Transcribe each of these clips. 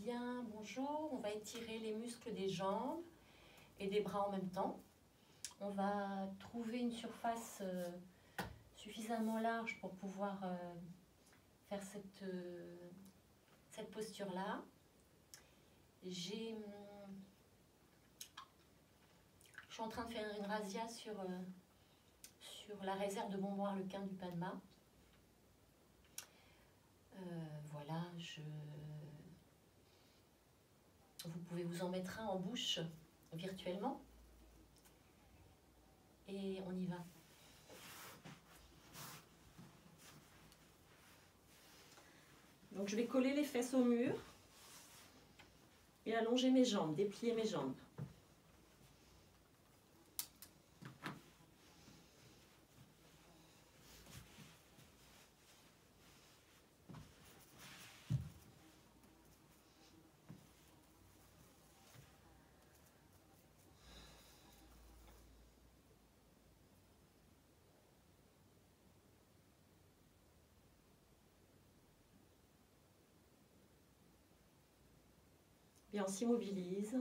bien, bonjour. On va étirer les muscles des jambes et des bras en même temps. On va trouver une surface suffisamment large pour pouvoir faire cette posture-là. Je suis en train de faire une razzia sur la réserve de bonbons harlequins du Padma. Voilà, vous pouvez vous en mettre un en bouche virtuellement. Et on y va. Donc je vais coller les fesses au mur et allonger mes jambes, déplier mes jambes. Bien, on s'immobilise.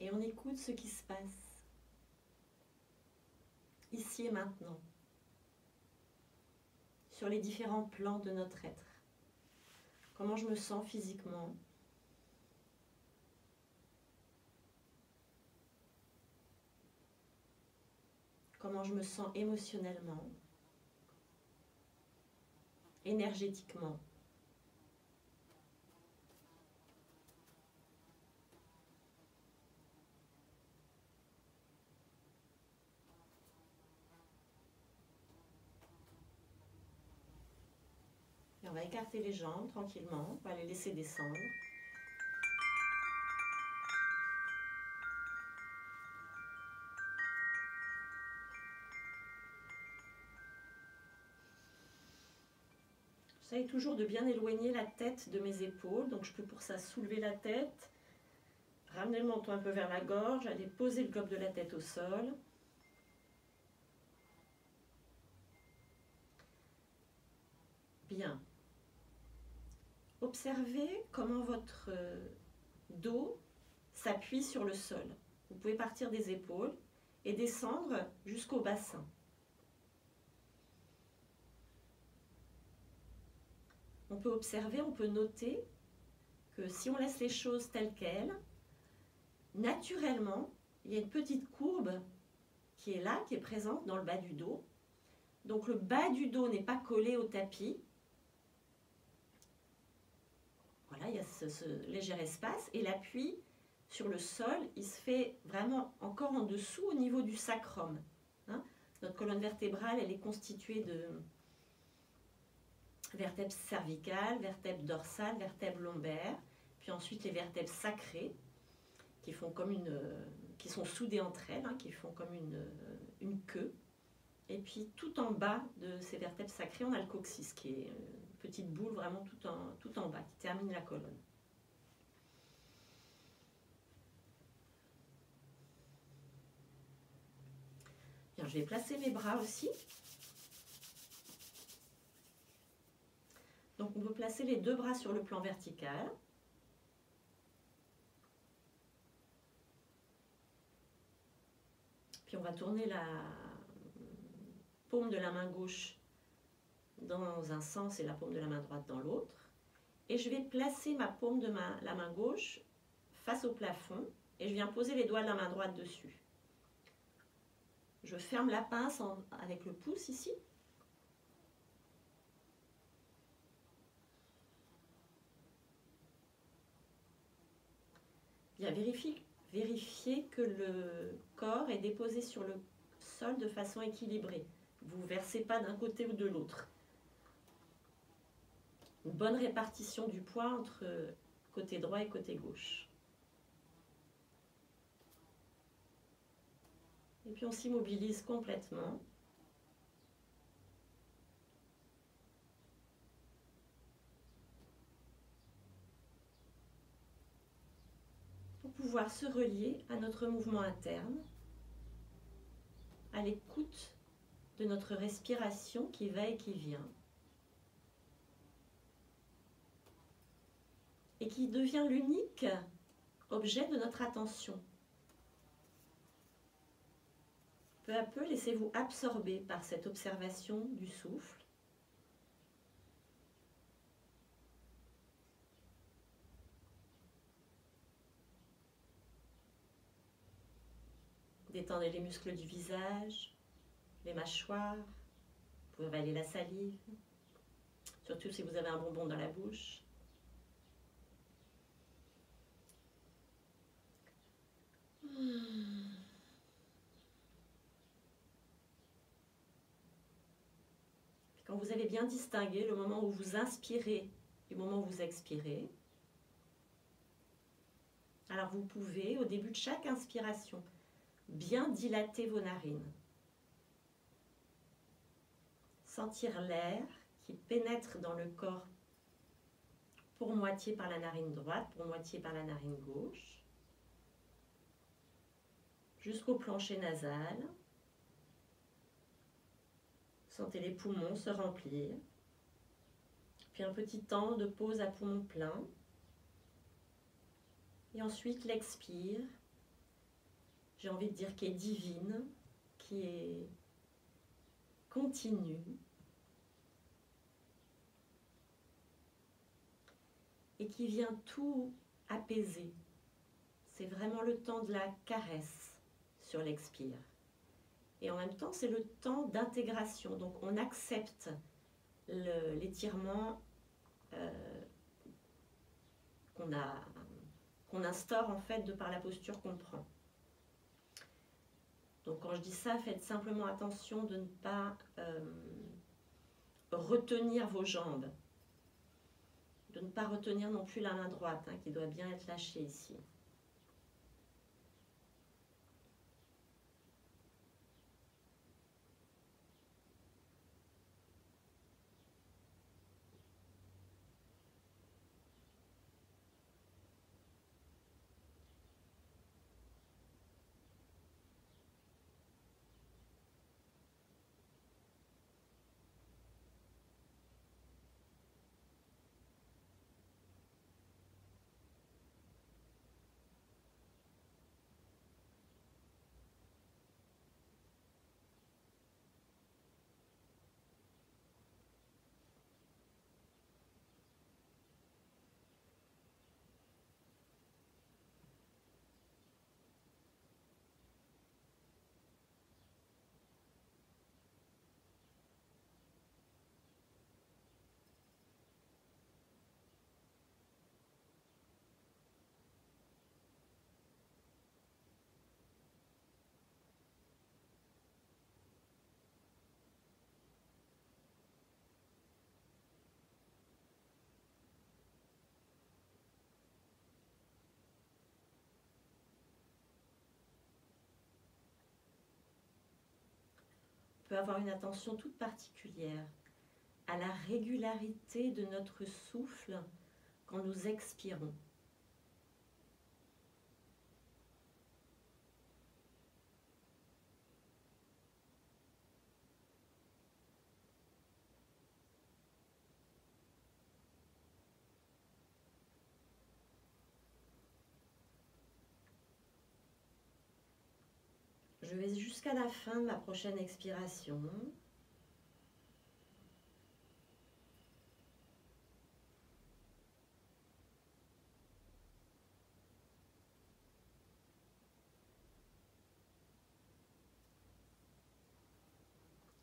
Et on écoute ce qui se passe, ici et maintenant, sur les différents plans de notre être. Comment je me sens physiquement, comment je me sens émotionnellement, énergétiquement. Et on va écarter les jambes tranquillement, on va les laisser descendre. J'essaye toujours de bien éloigner la tête de mes épaules, donc je peux pour ça soulever la tête, ramener le menton un peu vers la gorge, aller poser le globe de la tête au sol. Bien. Observez comment votre dos s'appuie sur le sol. Vous pouvez partir des épaules et descendre jusqu'au bassin. On peut observer, on peut noter que si on laisse les choses telles quelles, naturellement, il y a une petite courbe qui est là, qui est présente dans le bas du dos. Donc le bas du dos n'est pas collé au tapis. Voilà, il y a ce léger espace et l'appui sur le sol, il se fait vraiment encore en dessous au niveau du sacrum. Hein? Notre colonne vertébrale, elle est constituée de vertèbres cervicales, vertèbres dorsales, vertèbres lombaires, puis ensuite les vertèbres sacrées qui font comme qui sont soudées entre elles, hein, qui font comme une queue. Et puis tout en bas de ces vertèbres sacrées, on a le coccyx qui est une petite boule vraiment tout en bas qui termine la colonne. Bien, je vais placer mes bras aussi. Donc on peut placer les deux bras sur le plan vertical. Puis on va tourner la paume de la main gauche dans un sens et la paume de la main droite dans l'autre. Et je vais placer ma paume de la main gauche face au plafond et je viens poser les doigts de la main droite dessus. Je ferme la pince avec le pouce ici. Bien, vérifiez que le corps est déposé sur le sol de façon équilibrée. Vous ne versez pas d'un côté ou de l'autre. Une bonne répartition du poids entre côté droit et côté gauche. Et puis on s'immobilise complètement. Pour pouvoir se relier à notre mouvement interne, à l'écoute de notre respiration qui va et qui vient, et qui devient l'unique objet de notre attention. Peu à peu, laissez-vous absorber par cette observation du souffle. Détendez les muscles du visage, les mâchoires, vous pouvez avaler la salive, surtout si vous avez un bonbon dans la bouche. Quand vous avez bien distingué le moment où vous inspirez du moment où vous expirez, alors vous pouvez, au début de chaque inspiration, bien dilater vos narines. Sentir l'air qui pénètre dans le corps pour moitié par la narine droite, pour moitié par la narine gauche, jusqu'au plancher nasal. Sentez les poumons se remplir. Puis un petit temps de pause à poumon plein. Et ensuite l'expire. J'ai envie de dire qui est divine, qui est continue. Et qui vient tout apaiser. C'est vraiment le temps de la caresse sur l'expire. Et en même temps, c'est le temps d'intégration. Donc on accepte l'étirement qu'on instaure en fait de par la posture qu'on prend. Donc quand je dis ça, faites simplement attention de ne pas retenir vos jambes. De ne pas retenir non plus la main droite, qui doit bien être lâchée ici. On peut avoir une attention toute particulière à la régularité de notre souffle quand nous expirons. Je vais jusqu'à la fin de ma prochaine expiration.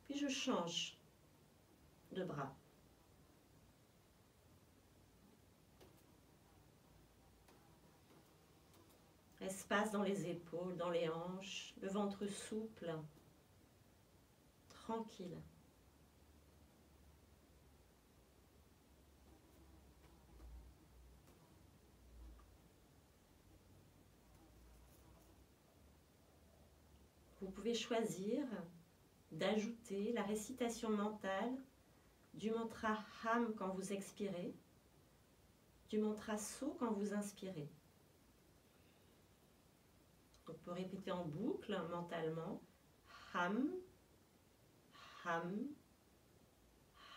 Puis je change de bras. Espace dans les épaules, dans les hanches, le ventre souple, tranquille. Vous pouvez choisir d'ajouter la récitation mentale du mantra Ham quand vous expirez, du mantra So quand vous inspirez. On peut répéter en boucle mentalement Ham, Ham,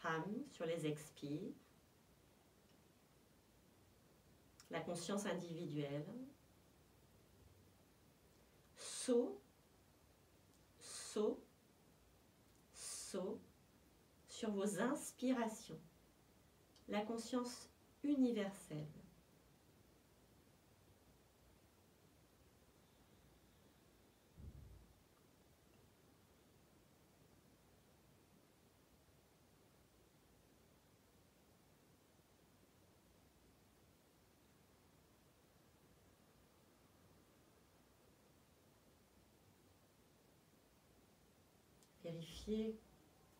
ham sur les expires. La conscience individuelle. So, so, so sur vos inspirations. La conscience universelle. Vérifiez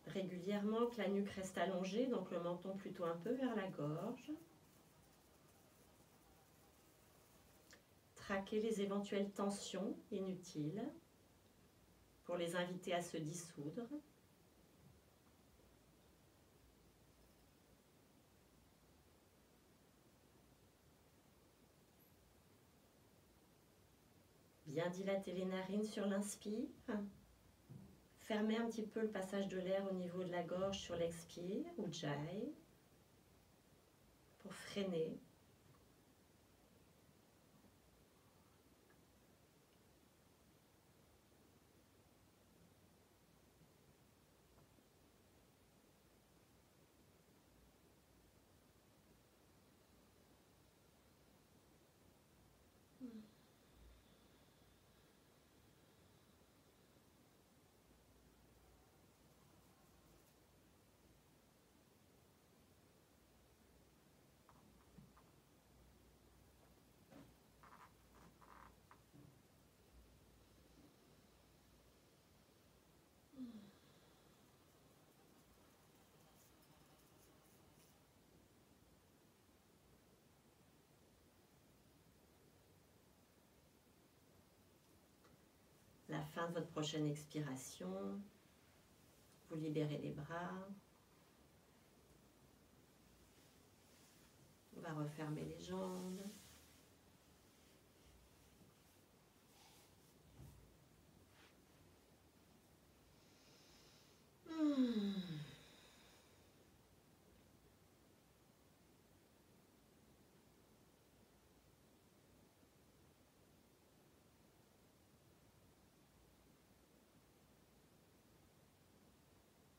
régulièrement que la nuque reste allongée, donc le menton plutôt un peu vers la gorge. Traquez les éventuelles tensions inutiles pour les inviter à se dissoudre. Bien dilater les narines sur l'inspire. Fermez un petit peu le passage de l'air au niveau de la gorge sur l'expire, Ujjayi, pour freiner. La fin de votre prochaine expiration, vous libérez les bras. On va refermer les jambes.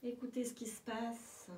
Écoutez ce qui se passe.